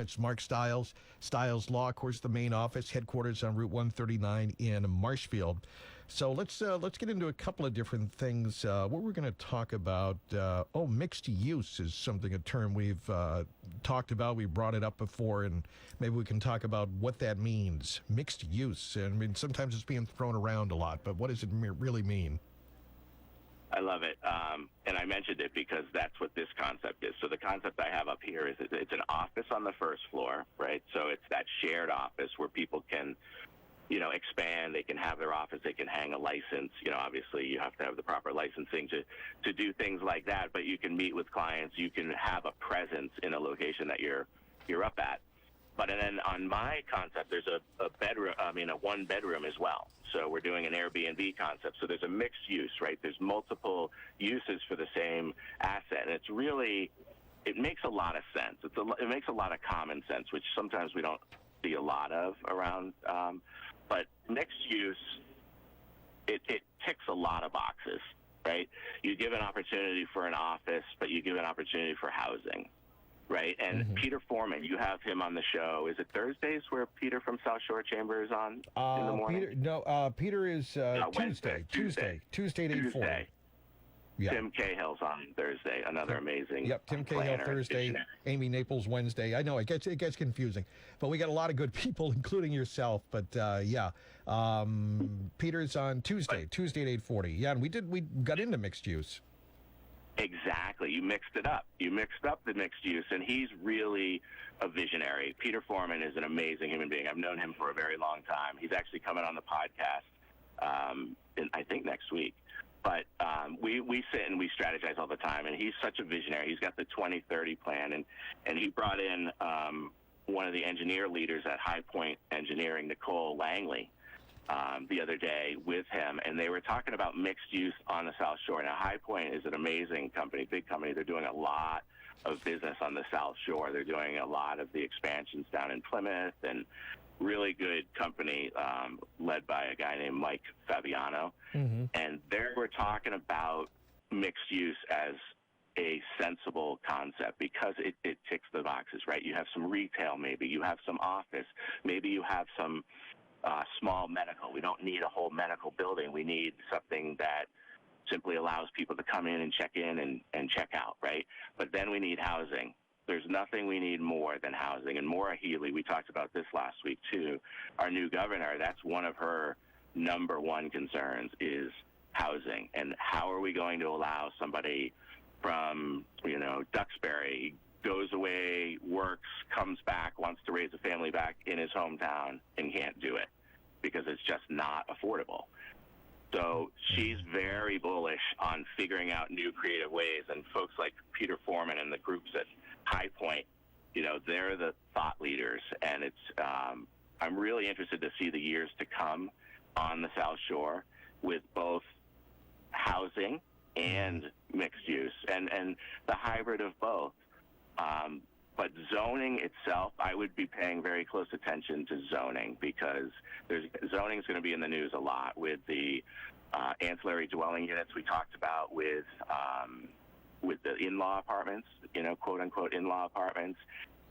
It's Mark Stiles, Stiles Law, of course, the main office, headquarters on Route 139 in Marshfield. So let's get into a couple of different things. What we're going to talk about, mixed use is a term we've talked about. We brought it up before, and maybe we can talk about what that means. Mixed use. And I mean, sometimes it's being thrown around a lot, but what does it really mean? I love it. And I mentioned it because that's what this concept is. So the concept I have up here is it's an office on the first floor, right? So it's that shared office where people can, expand. They can have their office. They can hang a license. Obviously you have to have the proper licensing to do things like that, but you can meet with clients. You can have a presence in a location that you're up at. But and then on my concept, there's a bedroom, a one bedroom as well. So we're doing an Airbnb concept. So there's a mixed use, right? There's multiple uses for the same asset. And it makes a lot of sense. It makes a lot of common sense, which sometimes we don't see a lot of around. But mixed use, it ticks a lot of boxes, right? You give an opportunity for an office, but you give an opportunity for housing. Right, and Peter Foreman, you have him on the show. Is it Thursdays where Peter from South Shore Chamber is on in the morning? Peter is Tuesday at 8:40. Yeah. Tim Cahill's on Thursday, another amazing. Yep, Tim Cahill Thursday, Amy Naples Wednesday. I know it gets confusing, but we got a lot of good people, including yourself. But Peter's on Tuesday at 8:40. Yeah, and we got into mixed use. Exactly. You mixed it up. You mixed up the mixed use, and he's really a visionary. Peter Foreman is an amazing human being. I've known him for a very long time. He's actually coming on the podcast, I think next week. But we sit and we strategize all the time, and he's such a visionary. He's got the 2030 plan, and he brought in one of the engineer leaders at High Point Engineering, Nicole Langley, the other day with him, and they were talking about mixed use on the South Shore. Now, High Point is an amazing company, big company. They're doing a lot of business on the South Shore. They're doing a lot of the expansions down in Plymouth, and really good company led by a guy named Mike Fabiano. Mm-hmm. And they were talking about mixed use as a sensible concept because it ticks the boxes, right? You have some retail, maybe. You have some office. Maybe you have some small medical. We don't need a whole medical building. We need something that simply allows people to come in and check out, right? But then we need housing. There's nothing we need more than housing. And Maura Healey, we talked about this last week too, our new governor, that's one of her number one concerns is housing. And how are we going to allow somebody from, Duxbury, goes away, works, comes back, wants to raise a family back in his hometown and can't do it because it's just not affordable. So she's very bullish on figuring out new creative ways, and folks like Peter Foreman and the groups at High Point, they're the thought leaders, and it's I'm really interested to see the years to come on the South Shore with both housing and mixed use and the hybrid of both. But zoning itself, I would be paying very close attention to zoning because zoning is going to be in the news a lot with the ancillary dwelling units we talked about with the in-law apartments, quote unquote in-law apartments,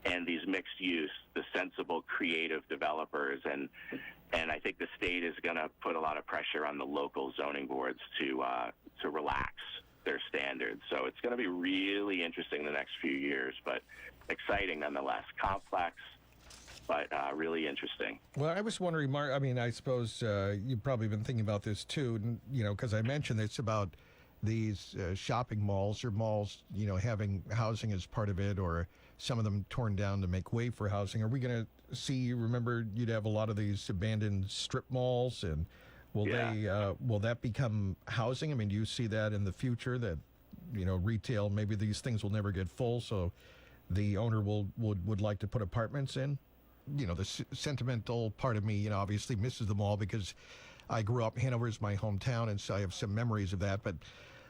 and these mixed use, the sensible, creative developers, and I think the state is going to put a lot of pressure on the local zoning boards to relax their standards. So it's going to be really interesting the next few years, but exciting nonetheless. Complex, but really interesting. Well, I was wondering, Mark, I suppose you've probably been thinking about this too, because I mentioned it's about these shopping malls or malls, having housing as part of it, or some of them torn down to make way for housing. Are we going to see, remember, you'd have a lot of these abandoned strip malls, and will that become housing? Do you see that in the future, that, retail, maybe these things will never get full, so the owner would like to put apartments in? The sentimental part of me, obviously misses the mall because I grew up, Hanover is my hometown, and so I have some memories of that. But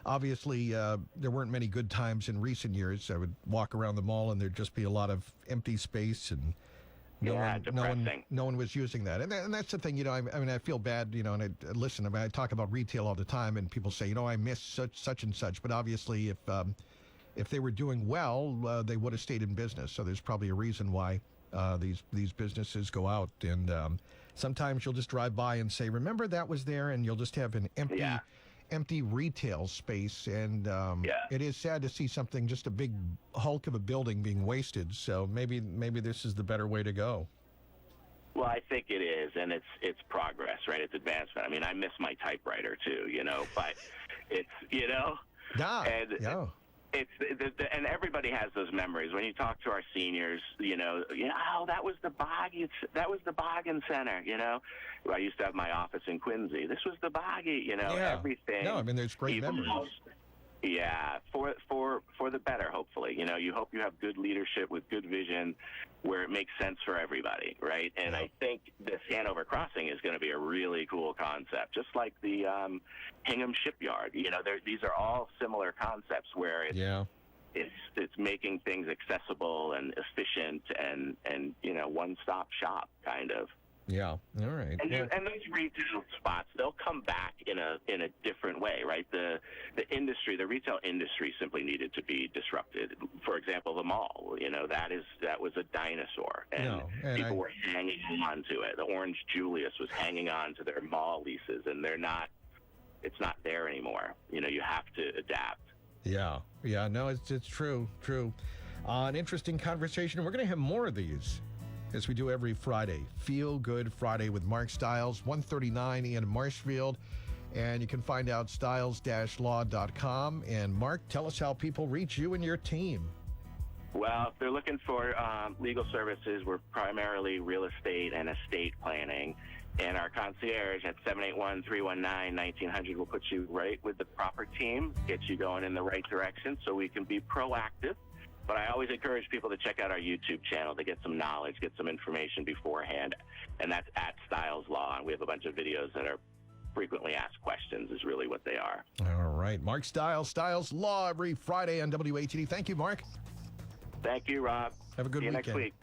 obviously, there weren't many good times in recent years. I would walk around the mall, and there'd just be a lot of empty space, and no one was using that. And that's the thing, I feel bad, and listen, I talk about retail all the time, and people say, I miss such and such. But obviously, if they were doing well, they would have stayed in business. So there's probably a reason why These businesses go out, and sometimes you'll just drive by and say, "Remember that was there," and you'll just have an empty retail space, and it is sad to see something, just a big hulk of a building, being wasted. So maybe this is the better way to go. Well, I think it is, and it's progress, right? It's advancement. I mean, I miss my typewriter too, but it's it's and everybody has those memories. When you talk to our seniors, oh, that was the Boggin Center. I used to have my office in Quincy. This was the Boggy. Everything. No, I mean, there's great memories. Yeah, for the better, hopefully. You hope you have good leadership with good vision where it makes sense for everybody, right? And I think this Hanover Crossing is going to be a really cool concept, just like the Hingham Shipyard. These are all similar concepts where it's making things accessible and efficient and one-stop shop kind of. Yeah. All right. And those retail spots, they'll come back in a different way, right? The retail industry simply needed to be disrupted. For example, the mall, that was a dinosaur, and people were hanging on to it. The Orange Julius was hanging on to their mall leases, and it's not there anymore. You have to adapt. Yeah. No, it's true. An interesting conversation. We're going to have more of these, as we do every Friday. Feel Good Friday with Mark Stiles, 139 in Marshfield. And you can find out stiles-law.com. And Mark, tell us how people reach you and your team. Well, if they're looking for legal services, we're primarily real estate and estate planning. And our concierge at 781-319-1900 will put you right with the proper team, get you going in the right direction so we can be proactive. But I always encourage people to check out our YouTube channel to get some knowledge, get some information beforehand, and that's at Stiles Law. And we have a bunch of videos that are frequently asked questions is really what they are. All right. Mark Stiles, Stiles Law, every Friday on WATD. Thank you, Mark. Thank you, Rob. Have a good weekend. See you next week.